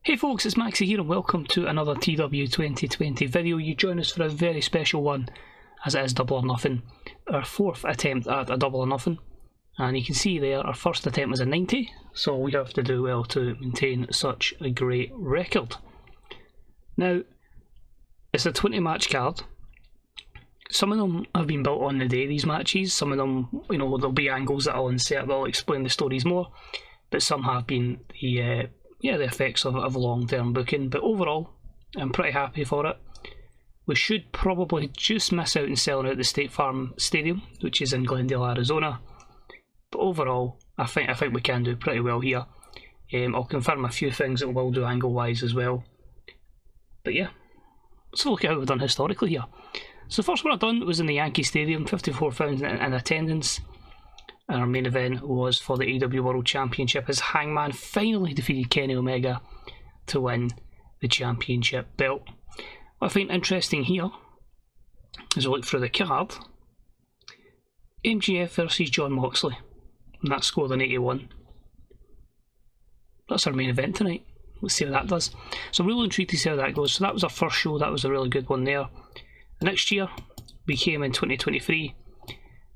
Hey folks, it's Maxie here and welcome to another TEW2020 video. You join us for a very special one as it is Double or Nothing, our fourth attempt at a Double or Nothing, and you can see there our first attempt was a 90, so we have to do well to maintain such a great record. Now, it's a 20 match card. Some of them have been built on the day, these matches. Some of them, there'll be angles that I'll insert that'll explain the stories more, but some have been the effects of long-term booking. But overall, I'm pretty happy for it. We should probably just miss out in selling out the State Farm Stadium, which is in Glendale, Arizona. But overall, I think we can do pretty well here. I'll confirm a few things that we'll do angle-wise as well. But yeah, let's look at how we've done historically here. So the first one I've done was in the Yankee Stadium, 54,000 in attendance. And our main event was for the AEW World Championship as Hangman finally defeated Kenny Omega to win the championship belt. What I find interesting here, as I look through the card, MJF versus John Moxley, and that scored an 81. That's our main event tonight. Let's see how that does. So I'm really intrigued to see how that goes. So that was our first show, that was a really good one there. The next year, we came in 2023.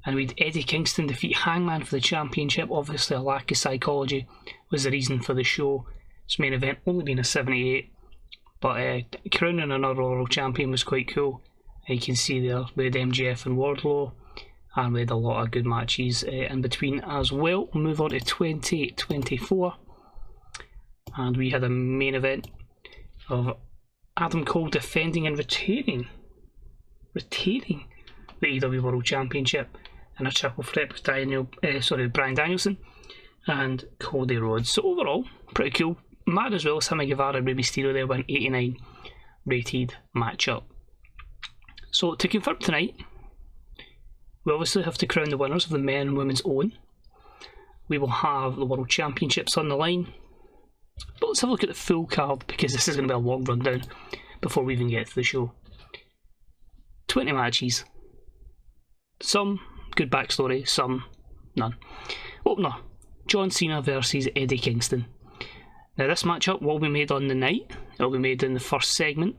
And we had Eddie Kingston defeat Hangman for the championship. Obviously a lack of psychology was the reason for the show. Its main event only being a 78. But crowning another world champion was quite cool. You can see there we had MJF and Wardlow. And we had a lot of good matches in between as well. We'll move on to 2024. And we had a main event of Adam Cole defending and retaining the AEW World Championship in a triple threat with Bryan Danielson and Cody Rhodes. So overall, pretty cool. Mad as well, Sammy Guevara and Rey Mysterio there went 89 rated matchup. So to confirm tonight, we obviously have to crown the winners of the men and women's Owen. We will have the World Championships on the line. But let's have a look at the full card because this is going to be a long rundown before we even get to the show. 20 matches. Some good backstory, some none. Opener, John Cena versus Eddie Kingston. Now this matchup will be made on the night. It'll be made in the first segment.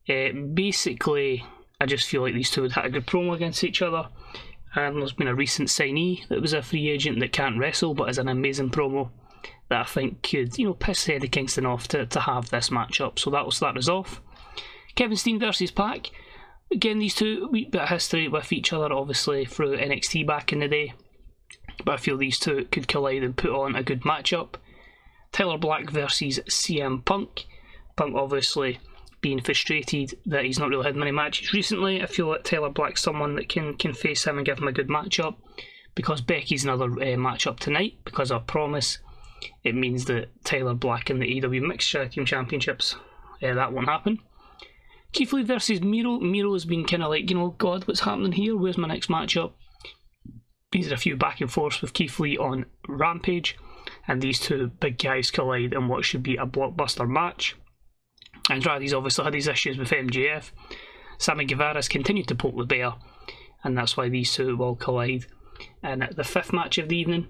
Basically, I just feel like these two had had a good promo against each other. And there's been a recent signee that was a free agent that can't wrestle but is an amazing promo that I think could, piss Eddie Kingston off to have this matchup. So that will start us off. Kevin Steen versus Pac. Again, these two, a wee bit of history with each other, obviously, through NXT back in the day. But I feel these two could collide and put on a good matchup. Tyler Black versus CM Punk. Punk obviously being frustrated that he's not really had many matches recently. I feel like Tyler Black's someone that can face him and give him a good matchup. Because Becky's another matchup tonight, because of Promise, it means that Tyler Black and the AEW Mixed Tag Team Championships, that won't happen. Keith Lee versus Miro. Miro's been kind of like, God, what's happening here? Where's my next matchup? He's had a few back and forths with Keith Lee on Rampage, and these two big guys collide in what should be a blockbuster match. Andrade's obviously had his issues with MJF. Sammy Guevara's continued to poke the bear, and that's why these two will collide. And the fifth match of the evening,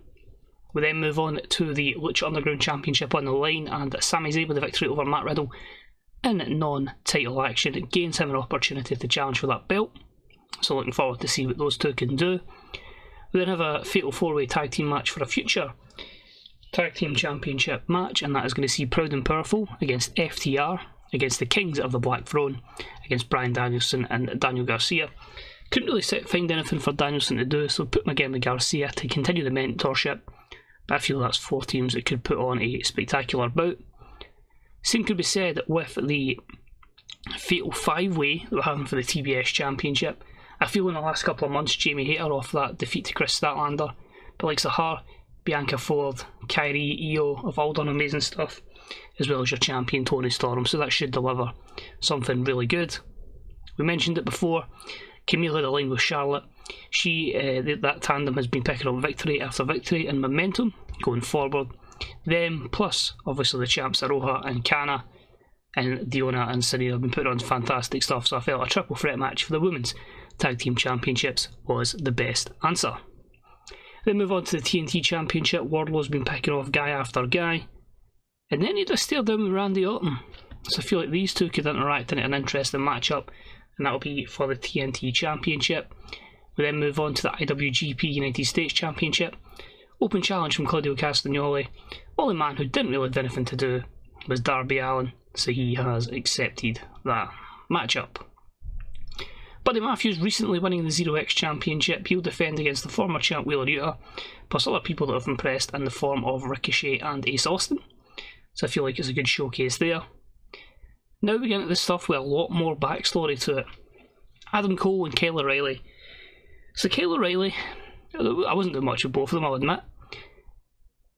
we then move on to the Lucha Underground Championship on the line, and Sami Zayn with the victory over Matt Riddle in non-title action. It gains him an opportunity to challenge for that belt, so looking forward to see what those two can do. We then have a fatal 4-way tag team match for a future tag team championship match, and that is going to see Proud and Powerful against FTR, against the Kings of the Black Throne, against Bryan Danielson and Daniel Garcia. Couldn't really find anything for Danielson to do, so put him again with Garcia to continue the mentorship, but I feel that's 4 teams that could put on a spectacular bout. Same could be said with the fatal 5-way that we're having for the TBS Championship. I feel in the last couple of months Jamie Hayter off that defeat to Chris Statlander, but like her, Bianca Ford, Kyrie, Io have all done amazing stuff, as well as your champion Toni Storm, so that should deliver something really good. We mentioned it before, Camille had a line with Charlotte. That tandem has been picking up victory after victory and momentum going forward. Them, plus obviously the champs Aroha and Kana and Diona and Serena have been putting on fantastic stuff, so I felt a triple threat match for the Women's Tag Team Championships was the best answer. Then move on to the TNT Championship. Wardlow's been picking off guy after guy. And then you just stare down with Randy Orton. So I feel like these two could interact in an interesting matchup, and that'll be for the TNT Championship. We then move on to the IWGP United States Championship. Open challenge from Claudio Castagnoli. Only man who didn't really have anything to do was Darby Allin, so he has accepted that matchup. Buddy Matthews recently winning the 0X Championship. He'll defend against the former champ Wheeler Yuta, plus other people that have impressed in the form of Ricochet and Ace Austin. So I feel like it's a good showcase there. Now we get into the stuff with a lot more backstory to it. Adam Cole and Kyle O'Reilly. So Kyle O'Reilly, I wasn't doing much with both of them, I'll admit.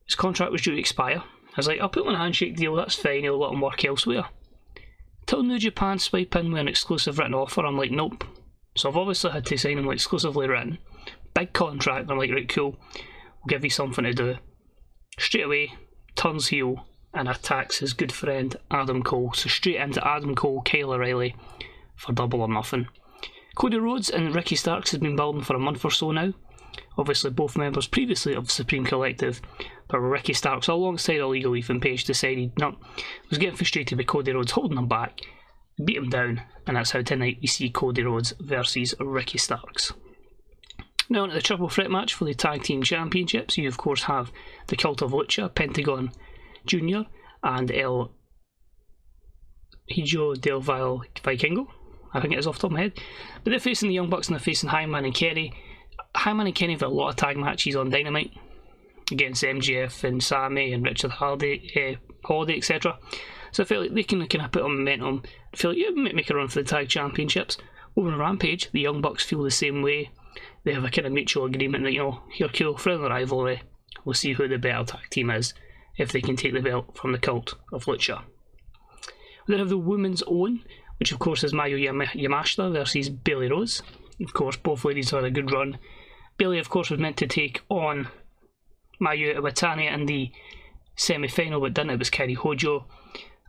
His contract was due to expire. I was like, I'll put him on a handshake deal, that's fine, he'll let him work elsewhere. Till New Japan swipe in with an exclusive written offer, I'm like, nope. So I've obviously had to sign him like exclusively written. Big contract, and I'm like, right, cool, we'll give you something to do. Straight away, turns heel and attacks his good friend Adam Cole. So straight into Adam Cole, Kyle O'Reilly for Double or Nothing. Cody Rhodes and Ricky Starks has been building for a month or so now. Obviously both members previously of Supreme Collective, but Ricky Starks alongside Illegal Ethan Page decided no, was getting frustrated with Cody Rhodes holding him back, beat him down, and that's how tonight we see Cody Rhodes versus Ricky Starks. Now into the triple threat match for the Tag Team Championships. You of course have the Cult of Lucha, Pentagon Jr. and El Hijo del Vikingo, I think it is off the top of my head. But they're facing the Young Bucks and they're facing Hangman and Kenny. Hangman and Kenny have had a lot of tag matches on Dynamite against MJF and Sammy and Richard Holiday, etc. So I feel like they can kind of put on momentum. I feel like make a run for the tag championships. Over on Rampage, the Young Bucks feel the same way. They have a kind of mutual agreement that, you know, you're cool, friendly rivalry. We'll see who the better tag team is if they can take the belt from the Cult of Lucha. We then have the Women's Own, which of course is Mayu Yamashita versus Bayley Rose. Of course, both ladies had a good run. Bayley, of course, was meant to take on Mayu Iwatani in the semi-final, but didn't. It was Kairi Hojo,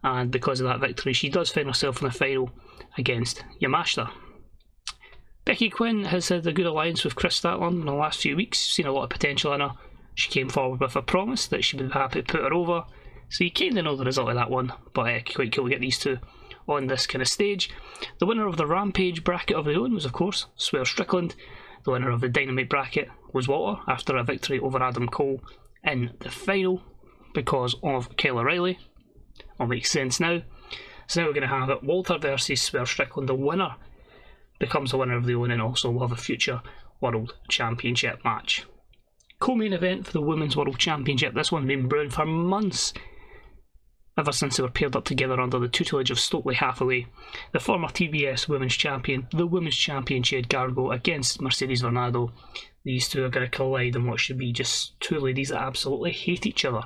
and because of that victory, she does find herself in the final against Yamashita. Becky Quinn has had a good alliance with Chris Statlander in the last few weeks. Seen a lot of potential in her. She came forward with a promise that she would be happy to put her over. So you kind of know the result of that one, but quite cool to get these two on this kind of stage. The winner of the Rampage bracket of the Own was of course Swerve Strickland. The winner of the Dynamite bracket was Walter after a victory over Adam Cole in the final because of Kyle O'Reilly. All makes sense now. So now we're going to have it Walter versus Swerve Strickland. The winner becomes the winner of the Own, and also will have a future World Championship match. Co-main event for the Women's World Championship. This one's been brewing for months, ever since they were paired up together under the tutelage of Stokely Hathaway. The former TBS Women's Champion, the Women's Champion Jade Cargill against Mercedes Varnado. These two are going to collide in what should be just two ladies that absolutely hate each other.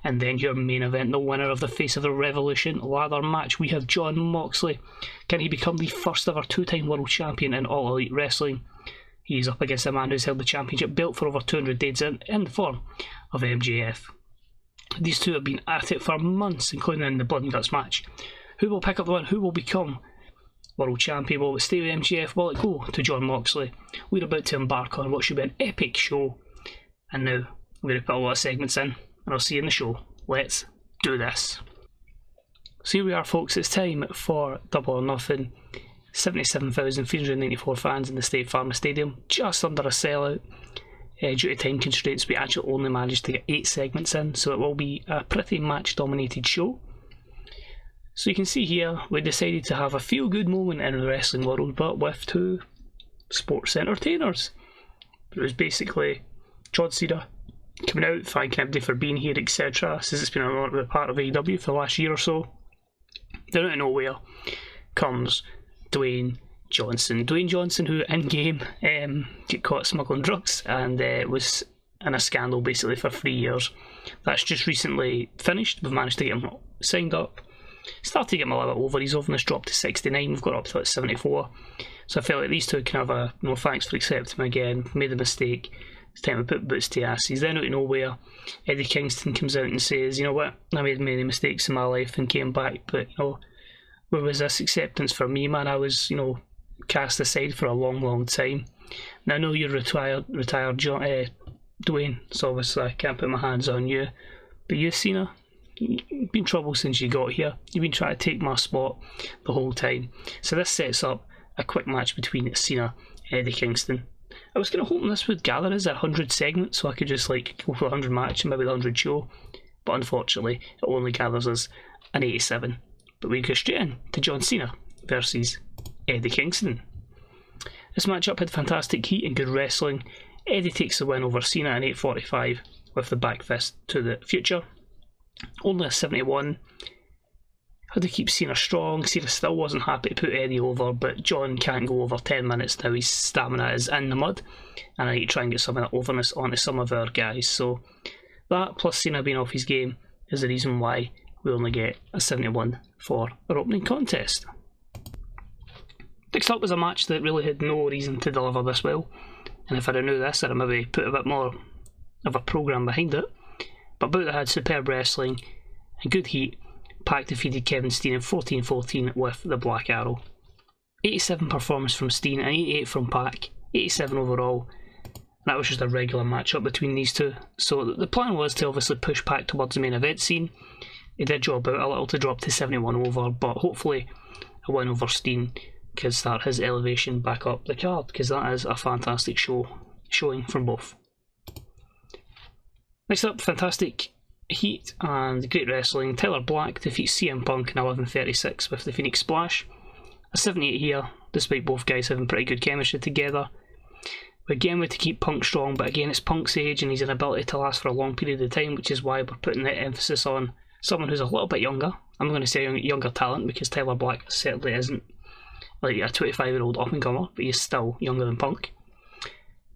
And then your main event, the winner of the Face of the Revolution ladder match, we have Jon Moxley. Can he become the first ever two-time world champion in All Elite Wrestling? He's up against a man who's held the championship belt for over 200 days in the form of MJF. These two have been at it for months, including in the Blood and Guts match. Who will pick up the win? Who will become world champion? Will it stay with MJF? Will it go to Jon Moxley? We're about to embark on what should be an epic show. And now, I'm going to put a lot of segments in, and I'll see you in the show. Let's do this. So here we are, folks. It's time for Double or Nothing. 77,394 fans in the State Farm Stadium, just under a sellout. Due to time constraints, we actually only managed to get 8 segments in, so it will be a pretty match-dominated show. So you can see here, we decided to have a feel-good moment in the wrestling world, but with 2 sports entertainers. It was basically John Cena coming out, thanking everybody for being here, etc. Since it's been a part of AEW for the last year or so. Then out of nowhere comes Dwayne Johnson. Dwayne Johnson, who in game got caught smuggling drugs and was in a scandal basically for 3 years. That's just recently finished. We've managed to get him signed up. Started to get him a little bit over. His overness dropped to 69. We've got up to 74. So I felt like these two can have a no thanks for accepting him again. Made a mistake. It's time to put boots to ass. He's then out of nowhere. Eddie Kingston comes out and says, you know what, I made many mistakes in my life and came back, but you know, where was this acceptance for me, man? I was, you know, cast aside for a long time. Now I know you're retired Dwayne, so obviously I can't put my hands on you. But you, Cena, you've been trouble since you got here. You've been trying to take my spot the whole time. So this sets up a quick match between Cena and Eddie Kingston. I was kind of hoping this would gather as a 100 segment, so I could just like go for a 100 match and maybe the 100 show. But unfortunately, it only gathers as an 87. But we go straight in to John Cena versus Eddie Kingston. This matchup had fantastic heat and good wrestling. Eddie takes the win over Cena in 8:45 with the back fist to the future. Only a 71. Had to keep Cena strong. Cena still wasn't happy to put Eddie over, but John can't go over 10 minutes now. His stamina is in the mud, and I need to try and get some of that overness onto some of our guys. So that, plus Cena being off his game, is the reason why we only get a 71 for our opening contest. Next up was a match that really had no reason to deliver this well, and if I'd have knew this, I'd have maybe put a bit more of a programme behind it. But both had superb wrestling and good heat. Pac defeated Kevin Steen in 14-14 with the Black Arrow. 87 performance from Steen and 88 from Pac, 87 overall. That was just a regular matchup between these two. So the plan was to obviously push Pac towards the main event scene. He did job out a little to drop to 71 over, but hopefully a win over Steen could start his elevation back up the card, because that is a fantastic showing from both. Next up, fantastic heat and great wrestling. Tyler Black defeats CM Punk in 11:36 with the Phoenix Splash. A 78 here, despite both guys having pretty good chemistry together. Again, we had to keep Punk strong, but again, it's Punk's age and his inability to last for a long period of time, which is why we're putting the emphasis on someone who's a little bit younger. I'm going to say younger talent, because Tyler Black certainly isn't like a 25-year-old up-and-comer, but he's still younger than Punk.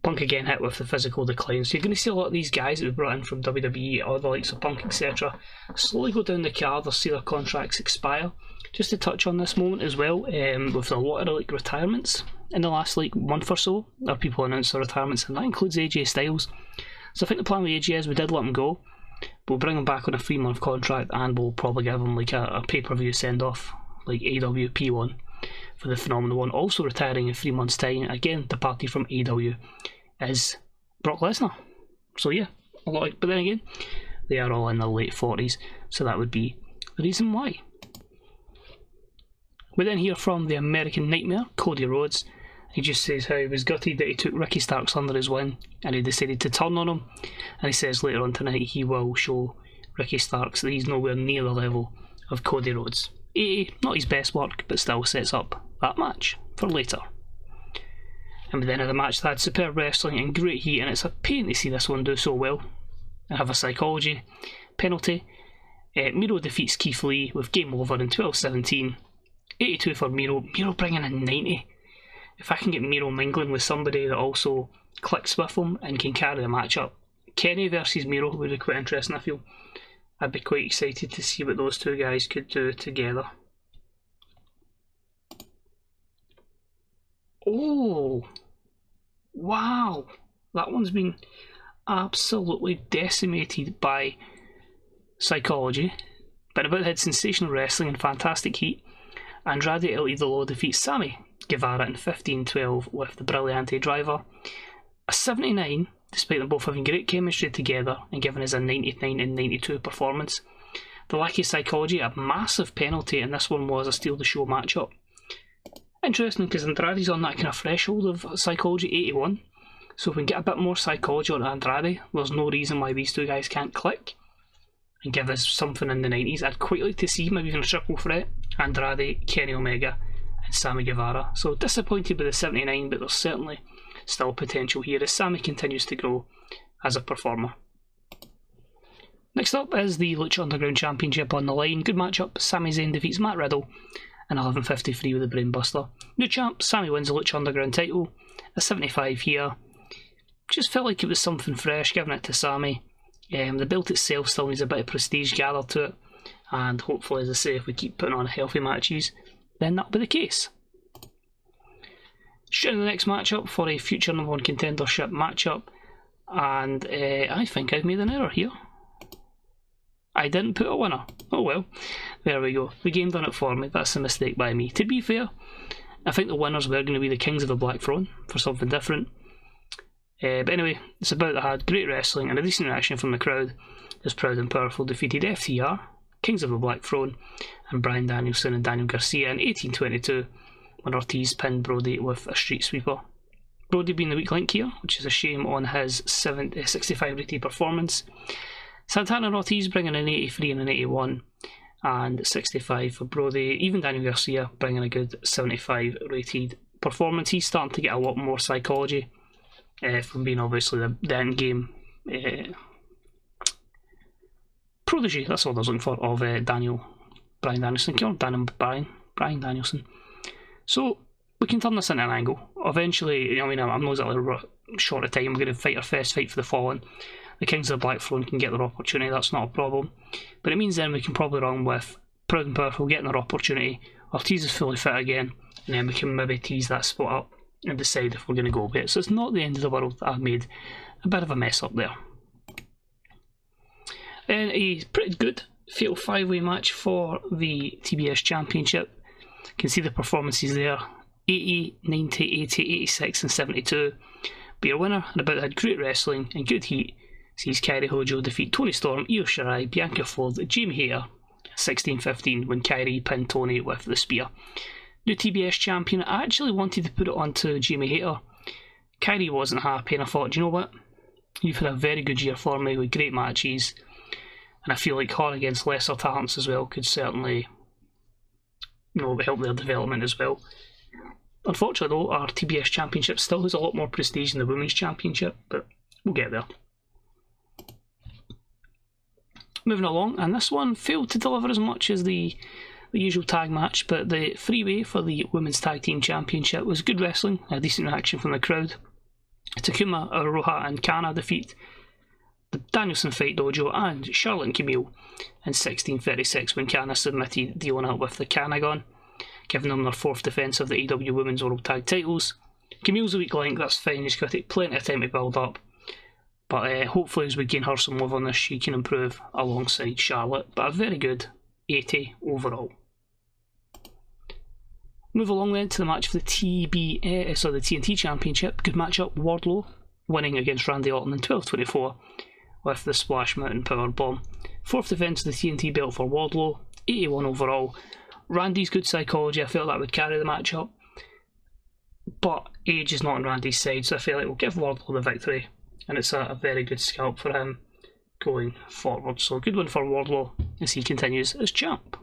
Punk again hit with the physical decline, so you're going to see a lot of these guys that we brought in from WWE, or the likes of Punk, etc., slowly go down the card or see their contracts expire. Just to touch on this moment as well, with a lot of like retirements in the last like month or so, there are people announced their retirements, and that includes AJ Styles. So I think the plan with AJ is we did let him go, but we'll bring him back on a 3-month contract, and we'll probably give him like a pay-per-view send-off, like AEW P1 for the Phenomenal One, also retiring in 3 months' time. Again, the party from AEW is Brock Lesnar. So yeah, a lot but then again, they are all in their late 40s, so that would be the reason why. We then hear from the American Nightmare, Cody Rhodes. He just says how he was gutted that he took Ricky Starks under his wing and he decided to turn on him, and he says later on tonight he will show Ricky Starks that he's nowhere near the level of Cody Rhodes. Not his best work, but still sets up that match for later. And then at the match they had superb wrestling and great heat, and it's a pain to see this one do so well and have a psychology penalty. Miro defeats Keith Lee with game over in 12-17. 82 for Miro. Miro bringing in 90. If I can get Miro mingling with somebody that also clicks with him and can carry the match up, Kenny versus Miro would be quite interesting. I feel I'd be quite excited to see what those two guys could do together. Oh, wow, that one's been absolutely decimated by psychology, but about had sensational wrestling and fantastic heat. Andrade El Idolo defeats Sammy Guevara in 15-12 with the Brilliante driver. A 79, despite them both having great chemistry together and giving us a 99 and 92 performance. The lack of psychology, a massive penalty, and this one was a steal the show matchup. Interesting, because Andrade's on that kind of threshold of psychology, 81. So if we can get a bit more psychology on Andrade, there's no reason why these two guys can't click and give us something in the 90s. I'd quite like to see maybe even a triple threat: Andrade, Kenny Omega and Sammy Guevara. So disappointed with the 79, but there's certainly still potential here as Sammy continues to grow as a performer. Next up is the Lucha Underground Championship on the line. Good matchup. Sami Zayn defeats Matt Riddle in 11:53 with the Brainbuster. New champ, Sami wins the Lucha Underground title. A 75 here. Just felt like it was something fresh, giving it to Sami. The belt itself still needs a bit of prestige gathered to it, and hopefully, as I say, if we keep putting on healthy matches, then that'll be the case. Straight in the next matchup for a future number one contendership matchup, and I think I've made an error here. I didn't put a winner. Oh well, there we go. The game done it for me. That's a mistake by me. To be fair, I think the winners were going to be the Kings of the Black Throne for something different. But anyway, it's about that had great wrestling and a decent reaction from the crowd as Proud and Powerful defeated FTR Kings of the Black Throne, and Bryan Danielson and Daniel Garcia in 1822 when Ortiz pinned Brody with a street sweeper. Brody being the weak link here, which is a shame on his 65 rated performance. Santana and Ortiz bringing an 83 and an 81 and 65 for Brody. Even Daniel Garcia bringing a good 75 rated performance. He's starting to get a lot more psychology from being obviously the end game protege, that's all I was looking for, of Bryan Danielson. Bryan Danielson. So we can turn this into an angle. Eventually, I mean, I'm not exactly short of time. We're going to fight our first fight for the Fallen. The Kings of the Black Throne can get their opportunity, that's not a problem. But it means then we can probably run with Proud and Powerful getting their opportunity. Ortiz is fully fit again, and then we can maybe tease that spot up and decide if we're going to go with it. So it's not the end of the world that I've made a bit of a mess up there. Then a pretty good fatal 5-way match for the TBS Championship. You can see the performances there. 80, 90, 80, 86 and 72. Be a winner and about had great wrestling and good heat. Sees Kairi Hojo defeat Toni Storm, Io Shirai, Bianca Ford, Jamie Hayter 16-15 when Kairi pinned Toni with the spear. New TBS champion. I actually wanted to put it onto Jamie Hayter. Kairi wasn't happy and I thought, do you know what? You've had a very good year for me with great matches. And I feel like her against lesser talents as well could certainly, help their development as well. Unfortunately though, our TBS Championship still has a lot more prestige than the Women's Championship, but we'll get there. Moving along, and this one failed to deliver as much as the usual tag match, but the 3-way for the Women's Tag Team Championship was good wrestling, a decent reaction from the crowd. Takuma, Aroha and Kana defeat the Danielson Fight Dojo and Charlotte and Camille in 16:36 when Kana submitted Diona with the Kanagon, giving them their 4th defence of the AEW Women's World Tag titles. Camille's a weak link, that's fine, she's got to take plenty of time to build up. But hopefully as we gain her some love on this, she can improve alongside Charlotte. But a very good 80 overall. Move along then to the match for the TNT Championship. Good matchup, Wardlow winning against Randy Orton in 12:24 with the Splash Mountain Powerbomb. 4th defence of the TNT belt for Wardlow, 81 overall. Randy's good psychology, I felt that would carry the matchup. But age is not on Randy's side, so I feel like we'll give Wardlow the victory. And it's a very good scalp for him going forward. So good one for Wardlow as he continues as champ.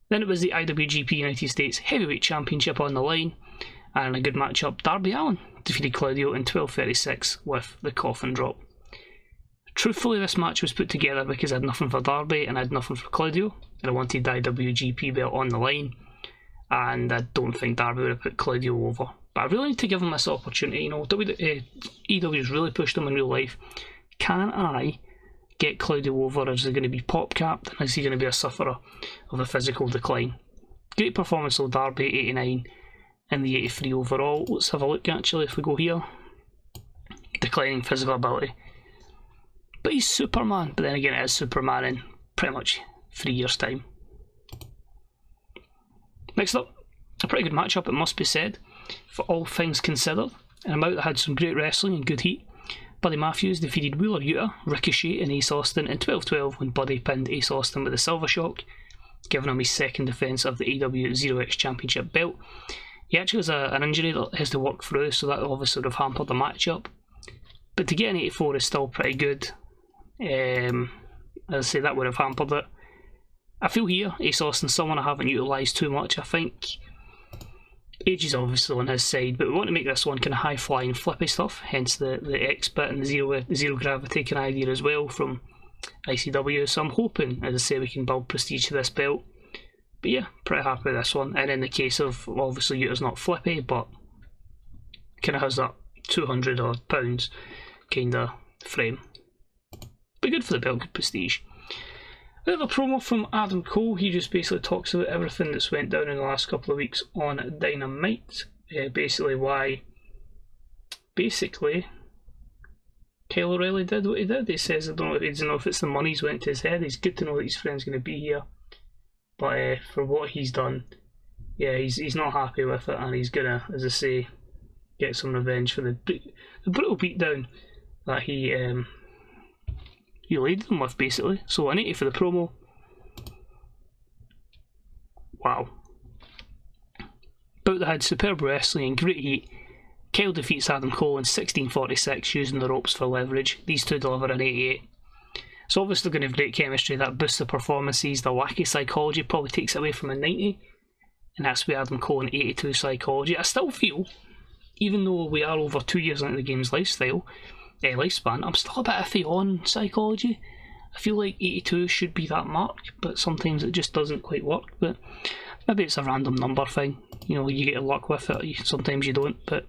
Then it was the IWGP United States Heavyweight Championship on the line. And a good matchup, Darby Allin defeated Claudio in 12:36 with the coffin drop. Truthfully, this match was put together because I had nothing for Darby and I had nothing for Claudio. And I wanted the IWGP belt on the line. And I don't think Darby would have put Claudio over. But I really need to give him this opportunity. EW's really pushed him in real life. Can I get Claudio over? Is he going to be pop capped? And is he going to be a sufferer of a physical decline? Great performance though, Darby, 89 and the 83 overall. Let's have a look actually if we go here. Declining physical ability. But he's Superman. But then again, it is Superman in pretty much 3 years' time. Next up, a pretty good matchup, it must be said, for all things considered. An amount that had some great wrestling and good heat. Buddy Matthews defeated Wheeler Yuta, Ricochet and Ace Austin in 12:12 when Buddy pinned Ace Austin with the Silver Shock, giving him his 2nd defence of the AEW 0X Championship belt. He actually has an injury that has to work through, so that obviously would have hampered the matchup. But to get an 84 is still pretty good. As I say, that would have hampered it. I feel here, Ace Austin's someone I haven't utilised too much. I think age is obviously on his side, but we want to make this one kind of high-flying, flippy stuff, hence the X bit and the zero gravity kind of idea as well from ICW. So I'm hoping, as I say, we can build prestige to this belt. But yeah, pretty happy with this one. And in the case of, obviously Yuta's not flippy, but kind of has that 200 odd pounds kind of frame. But good for the belt, good prestige. We have a promo from Adam Cole. He just basically talks about everything that's went down in the last couple of weeks on Dynamite. Basically why Kyle O'Reilly did what he did. He says, he doesn't know if it's the money's went to his head. It's good to know that his friend's going to be here. But for what he's done, yeah, he's not happy with it, and he's going to, as I say, get some revenge for the brutal beatdown that he you laid them with, basically. So an 80 for the promo. Wow. About the head, superb wrestling and great heat. Kyle defeats Adam Cole in 16:46 using the ropes for leverage. These two deliver an 88. So obviously going to have great chemistry. That boosts the performances. The wacky psychology probably takes it away from a 90. And that's where Adam Cole in 82 psychology. I still feel, even though we are over 2 years into the game's lifespan, I'm still a bit iffy on psychology. I feel like 82 should be that mark, but sometimes it just doesn't quite work. But maybe it's a random number thing. You know, you get luck with it, sometimes you don't. But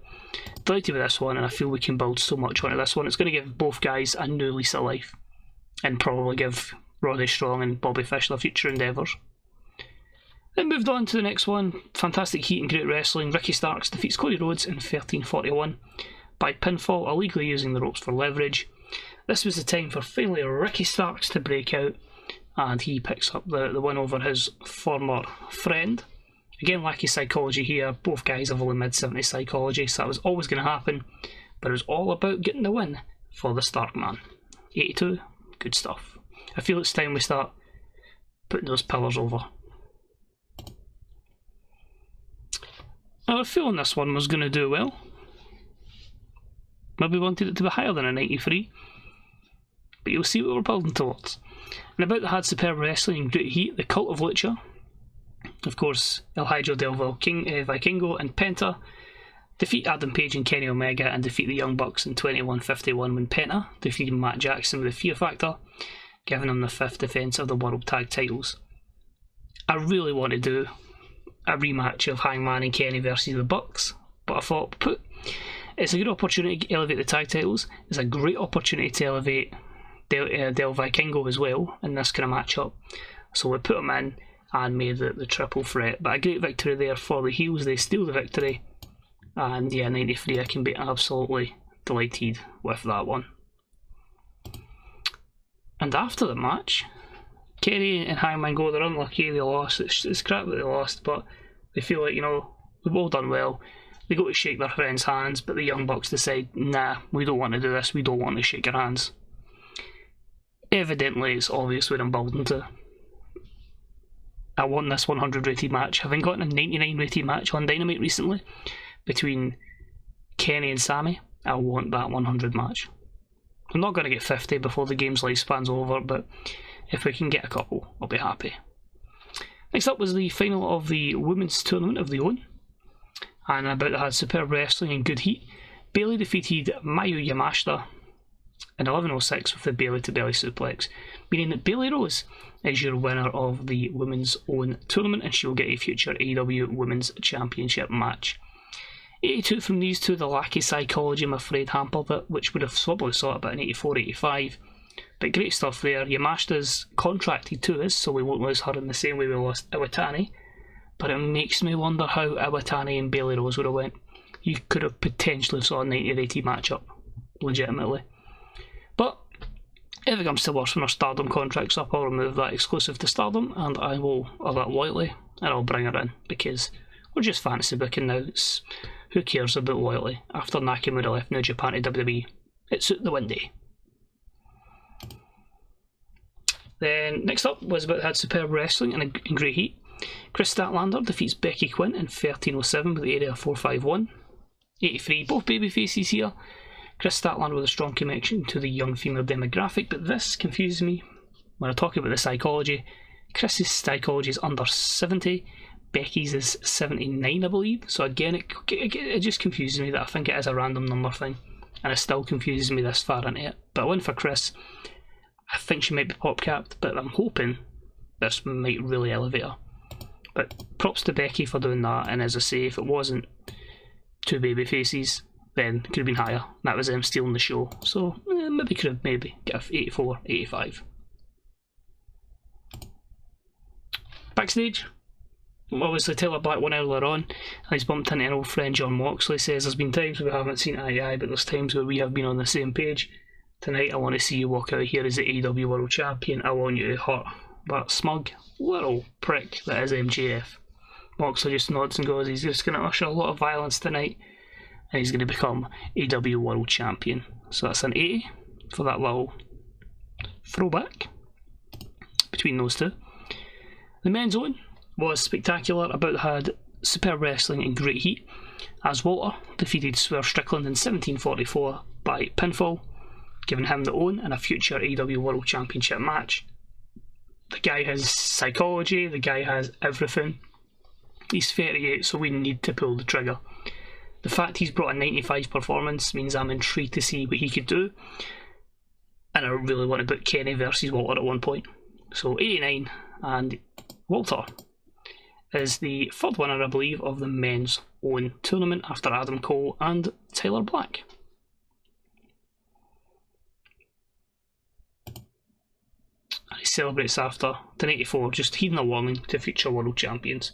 delighted with this one, and I feel we can build so much onto this one. It's going to give both guys a new lease of life, and probably give Roddy Strong and Bobby Fish their future endeavours. Then moved on to the next one. Fantastic heat and great wrestling. Ricky Starks defeats Cody Rhodes in 13:41 by pinfall, illegally using the ropes for leverage. This was the time for finally Ricky Starks to break out, and he picks up the win over his former friend. Again, wacky psychology here. Both guys have only mid-70s psychology, so that was always going to happen. But it was all about getting the win for the Stark man. 82, good stuff. I feel it's time we start putting those pillars over. I had a feeling this one was going to do well. Maybe wanted it to be higher than a 93. But you'll see what we're building towards. And about the had superb wrestling and great heat, the Cult of Lucha. Of course, El Hijo del Vikingo and Penta defeat Adam Page and Kenny Omega and defeat the Young Bucks in 21:51 when Penta defeated Matt Jackson with the Fear Factor, giving him the 5th defence of the World Tag Titles. I really want to do a rematch of Hangman and Kenny versus the Bucks, but I thought, it's a good opportunity to elevate the tag titles. It's a great opportunity to elevate Del Vikingo as well in this kind of matchup. So we put them in and made the triple threat. But a great victory there for the heels. They steal the victory. And yeah, 93, I can be absolutely delighted with that one. And after the match, Kenny and Hangman go, they're unlucky, they lost. It's crap that they lost, but they feel like, you know, we've all done well. They go to shake their friends' hands, but the Young Bucks decide, nah, we don't want to do this, we don't want to shake your hands. Evidently, it's obvious where I'm building to. I won this 100 rated match, having gotten a 99 rated match on Dynamite recently between Kenny and Sammy. I want that 100 match. I'm not going to get 50 before the game's lifespan's over, but if we can get a couple, I'll be happy. Next up was the final of the women's tournament of the Owen, and about that had superb wrestling and good heat. Bayley defeated Mayu Yamashita in 11:06 with the belly to belly suplex, meaning that Bayley Rose is your winner of the women's Owen tournament, and she'll get a future AEW Women's Championship match. 82 from these two. The lackey psychology, I'm afraid, hampered it, which would have probably saw it about an 84-85. But great stuff there. Yamashita's contracted to us, so we won't lose her in the same way we lost Iwatani. But it makes me wonder how Iwatani and Bayley Rose would have went. You could have potentially saw a 90-80 matchup, legitimately. But if it comes to worse, when our Stardom contract's up, I'll remove that exclusive to Stardom, and I will alert Loyalty, and I'll bring her in, because we're just fantasy booking now. Who cares about Loyalty? After Nakamura left New Japan to WWE, it's the windy. Then next up was about had superb wrestling and great heat. Chris Statlander defeats Becky Quinn in 13:07 with the area 451. 83, both baby faces here. Chris Statlander with a strong connection to the young female demographic, but this confuses me when I talk about the psychology. Chris's psychology is under 70, Becky's is 79, I believe. So again, it just confuses me that I think it is a random number thing, and it still confuses me this far into it. But a win for Chris. I think she might be pop capped, but I'm hoping this might really elevate her. But props to Becky for doing that, and as I say, if it wasn't two baby faces, then it could have been higher. That was them stealing the show, so maybe could have get a 84, 85. Backstage, obviously Taylor Black won earlier on, and he's bumped into an old friend. John Moxley says there's been times we haven't seen eye to eye, but there's times where we have been on the same page. Tonight I want to see you walk out here as the AEW World Champion. I want you to hurt that smug little prick that is MJF. Moxley just nods and goes, he's just going to usher a lot of violence tonight, and he's going to become AEW World Champion. So that's an 80 for that little throwback between those two. The men's Owen was spectacular, about had superb wrestling and great heat, as Walter defeated Swerve Strickland in 1744 by pinfall, giving him the Owen and a future AEW World Championship match. The guy has psychology, the guy has everything. He's 38, so we need to pull the trigger. The fact he's brought a 95 performance means I'm intrigued to see what he could do, and I really want to book Kenny versus Walter at one point. So 89, and Walter is the third winner, I believe, of the men's Owen tournament after Adam Cole and Tyler Black. And he celebrates after the 94, just heeding a warning to future world champions.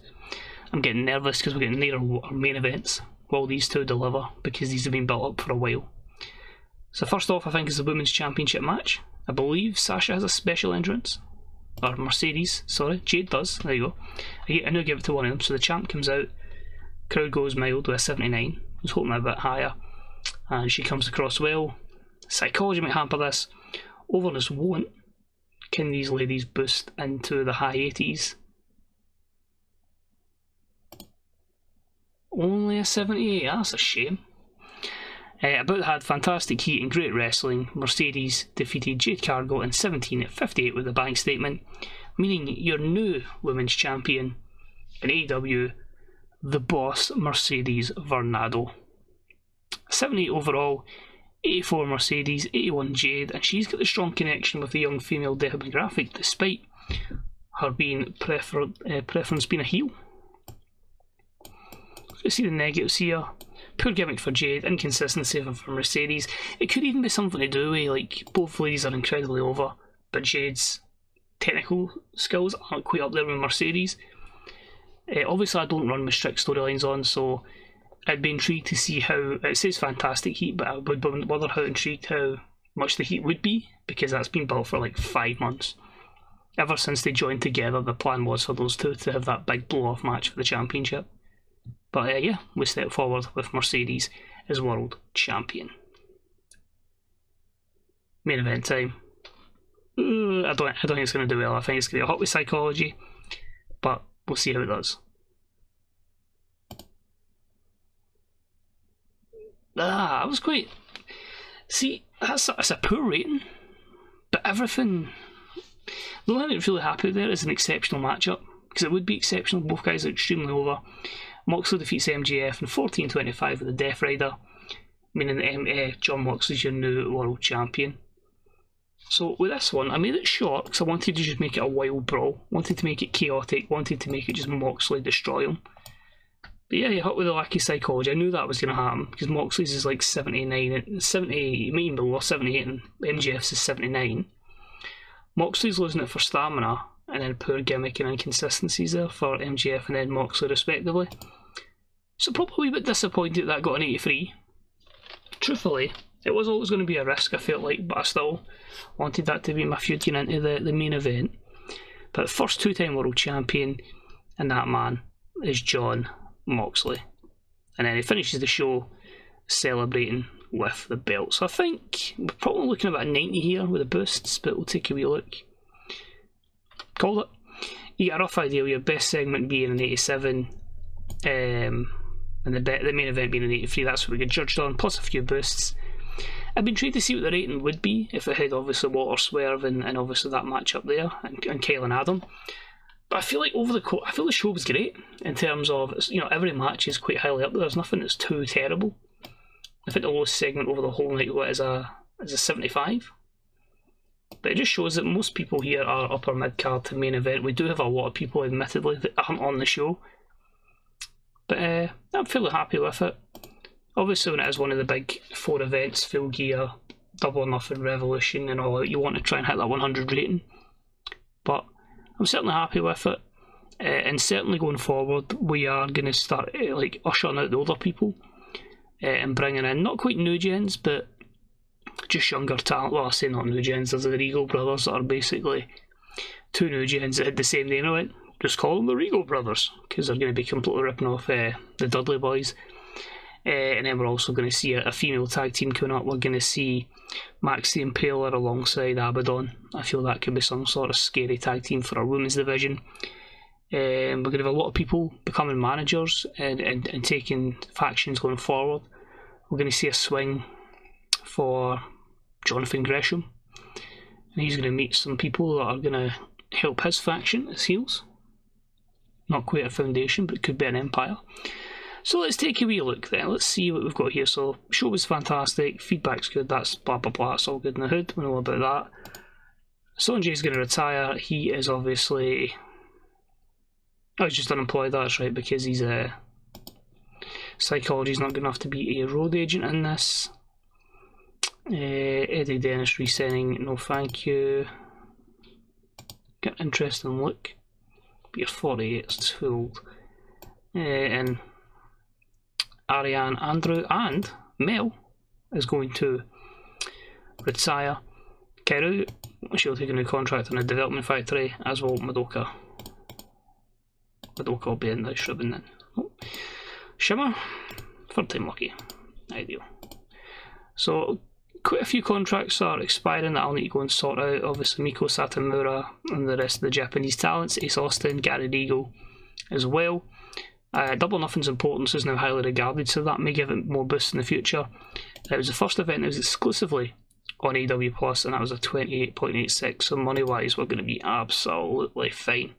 I'm getting nervous because we're getting near our main events while these two deliver, because these have been built up for a while. So first off, I think is the women's championship match. I believe Sasha has a special entrance. Or Mercedes, sorry, Jade does, there you go. I knew I give it to one of them, so the champ comes out, crowd goes mild with a 79, I was hoping a bit higher, and she comes across well. Psychology might hamper this, overness won't. Can these ladies boost into the high 80s? Only a 78, that's a shame. About had fantastic heat and great wrestling. Mercedes defeated Jade Cargill in 17:58 with a bank statement, meaning your new women's champion in AEW, the boss Mercedes Varnado. 78 overall, 84 Mercedes, 81 Jade, and she's got a strong connection with the young female demographic despite her being preference being a heel. Let's see the negatives here. Poor gimmick for Jade, inconsistency for Mercedes. It could even be something to do with, like, both ladies are incredibly over, but Jade's technical skills aren't quite up there with Mercedes. Obviously I don't run with strict storylines on, so I'd be intrigued to see how, it says fantastic heat, but I would wonder how intrigued how much the heat would be, because that's been built for like 5 months. Ever since they joined together, the plan was for those two to have that big blow-off match for the championship. But yeah, we step forward with Mercedes as world champion. Main event time. I don't think it's going to do well. I think it's going to be hot with psychology, but we'll see how it does. I was quite... See, that's a poor rating, but everything... The only thing that's really happy there is an exceptional matchup, because it would be exceptional. Both guys are extremely over. Moxley defeats MJF in 14:25 with the Death Rider, meaning that John Moxley's your new world champion. So with this one, I made it short because I wanted to just make it a wild brawl, wanted to make it chaotic, wanted to make it just Moxley destroy him. But yeah, you hit with the lackey psychology. I knew that was going to happen because Moxley's is like 79, 70, maybe below 78, and MJF's is 79. Moxley's losing it for stamina, and then poor gimmick and inconsistencies there for MJF and then Moxley respectively. So probably a bit disappointed that got an 83. Truthfully, it was always going to be a risk, I felt like, but I still wanted that to be my feud getting into the main event. But first two-time world champion, and that man is John Moxley. And then he finishes the show celebrating with the belt. So I think we're probably looking at about a 90 here with the boosts, but we'll take a wee look. Called it. You get a rough idea of your best segment being an 87, and the main event being an 83. That's what we get judged on, plus a few boosts. I'd be intrigued to see what the rating would be if it had obviously Walter, Swerve, and obviously that match up there, and Kyle and Adam. But I feel like I feel the show was great in terms of, you know, every match is quite highly up there. There's nothing that's too terrible. I think the lowest segment over the whole night is a 75. But it just shows that most people here are upper mid-card to main event. We do have a lot of people, admittedly, that aren't on the show. But I'm fairly happy with it. Obviously, when it is one of the big 4 events, Full Gear, Double or Nothing, Revolution and all that, you want to try and hit that 100 rating. But I'm certainly happy with it. And certainly going forward, we are going to start like ushering out the older people and bringing in, not quite new gens, but just younger talent. Well, I say not new gens, there's the Regal Brothers that are basically 2 new gens that had the same name. I went, just call them the Regal Brothers, because they're going to be completely ripping off the Dudley Boys. And then we're also going to see a female tag team coming up. We're going to see Moxley and Impaler alongside Abaddon. I feel that could be some sort of scary tag team for our women's division. We're going to have a lot of people becoming managers and taking factions going forward. We're going to see a swing for Jonathan Gresham. And he's going to meet some people that are going to help his faction as heels. Not quite a foundation, but it could be an empire. So let's take a wee look then. Let's see what we've got here. So, show was fantastic, feedback's good, that's blah blah blah, it's all good in the hood, we know about that. Sonjay's going to retire. He is obviously... Oh, he's just unemployed, that's right, because he's psychology's not good enough to be a road agent in this. Eddie Dennis resigning, no thank you. Got an interesting look. But you're 48, it's too old. And Ariane, Andrew and Mel is going to retire. Keru, she'll take a new contract in a development factory, as will Madoka. Madoka will be in the ribbon then. Oh. Shimmer, third time lucky. Ideal. So, quite a few contracts are expiring that I'll need to go and sort out. Obviously, Miko Satomura and the rest of the Japanese talents, Ace Austin, Gary Regal as well. Double Nothing's importance is now highly regarded, so that may give it more boost in the future. It was the first event that was exclusively on AEW Plus, and that was a 28.86, so money-wise we're going to be absolutely fine.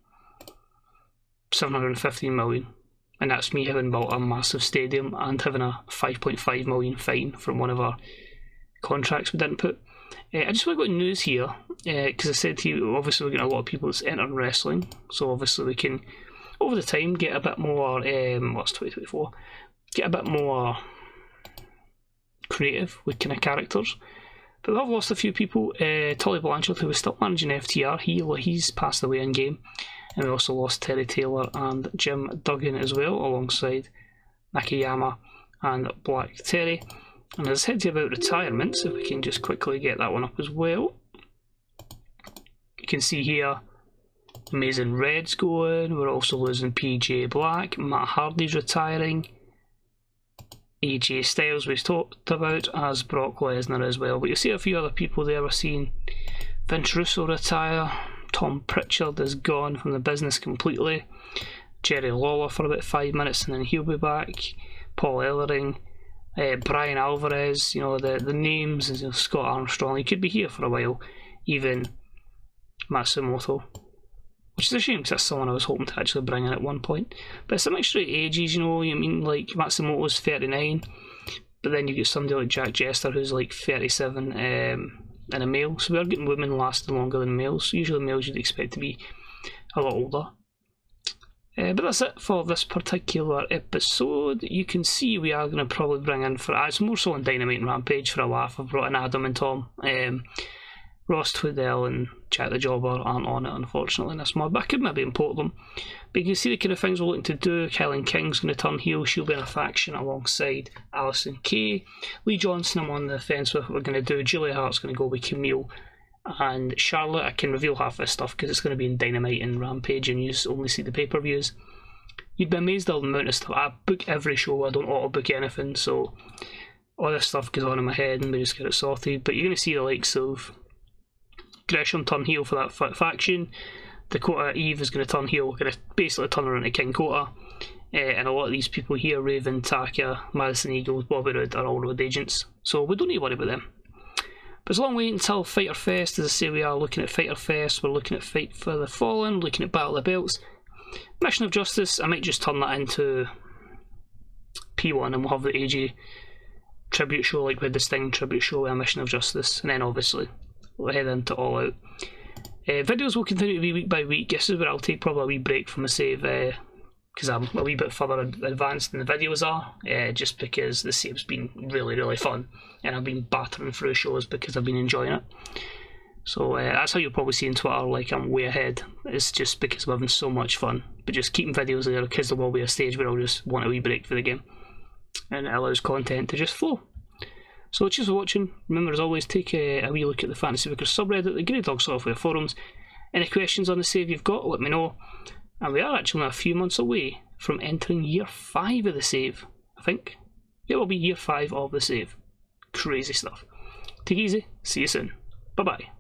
715 million, and that's me having built a massive stadium and having a 5.5 million fine from one of our contracts we didn't put. I just want to go to news here, because I said to you, obviously we're getting a lot of people that's entering wrestling, so obviously we can, over the time, get a bit more, what's 2024, get a bit more creative with kind of characters. But we have lost a few people. Tully Blanchard, who was still managing FTR, he's passed away in game. And we also lost Terry Taylor and Jim Duggan as well, alongside Nakayama and Black Terry. And as I said to you about retirement, so we can just quickly get that one up as well. You can see here, Amazing Red's going. We're also losing PJ Black. Matt Hardy's retiring. AJ Styles we've talked about, as Brock Lesnar as well. But you'll see a few other people there. We're seeing Vince Russo retire. Tom Pritchard is gone from the business completely. Jerry Lawler for about 5 minutes and then he'll be back. Paul Ellering. Brian Alvarez, you know, the names, Scott Armstrong, he could be here for a while. Even Matsumoto, which is a shame because that's someone I was hoping to actually bring in at one point. But it's a mixture of ages, you know. I mean, like Matsumoto's 39, but then you get somebody like Jack Jester who's like 37 and a male. So we are getting women lasting longer than males. Usually males you'd expect to be a lot older. But that's it for this particular episode. You can see we are going to probably bring in, for it's more so on Dynamite and Rampage for a laugh. I've brought in Adam and Tom. Ross Tweedell and Jack the Jobber aren't on it, unfortunately, in this mod, but I could maybe import them. But you can see the kind of things we're looking to do. Helen King's going to turn heel. She'll be in a faction alongside Alison Kay. Lee Johnson, I'm on the fence with what we're going to do. Julia Hart's going to go with Camille. And Charlotte, I can reveal half this stuff because it's going to be in Dynamite and Rampage and you only see the pay-per-views. You'd be amazed at the amount of stuff. I book every show, I don't auto-book anything, so all this stuff goes on in my head and we just get it sorted. But you're going to see the likes of Gresham turn heel for that faction. Dakota Eve is going to turn heel, going to basically turn her into King Kota. And a lot of these people here, Raven, Taka, Madison Eagles, Bobby Roode, are all road agents. So we don't need to worry about them. But it's a long way until Fighter Fest. As I say, we are looking at Fighter Fest, we're looking at Fight for the Fallen, looking at Battle of the Belts. Mission of Justice, I might just turn that into P1 and we'll have the AJ tribute show like we had the Sting tribute show with a Mission of Justice. And then obviously we'll head into All Out. Videos will continue to be week by week. This is where I'll take probably a wee break from the save because I'm a wee bit further advanced than the videos are, just because the save's been really, really fun and I've been battering through shows because I've been enjoying it. So that's how you'll probably see on Twitter, like I'm way ahead. It's just because I'm having so much fun. But just keeping videos there because there will be a stage where I'll just want a wee break for the game and it allows content to just flow. So cheers for watching. Remember, as always, take a wee look at the Fantasy Vickers subreddit, the Grey Dog Software forums. Any questions on the save you've got, let me know. And we are actually a few months away from entering year 5 of the save, I think. it will be year 5 of the save. Crazy stuff. Take it easy. See you soon. Bye bye.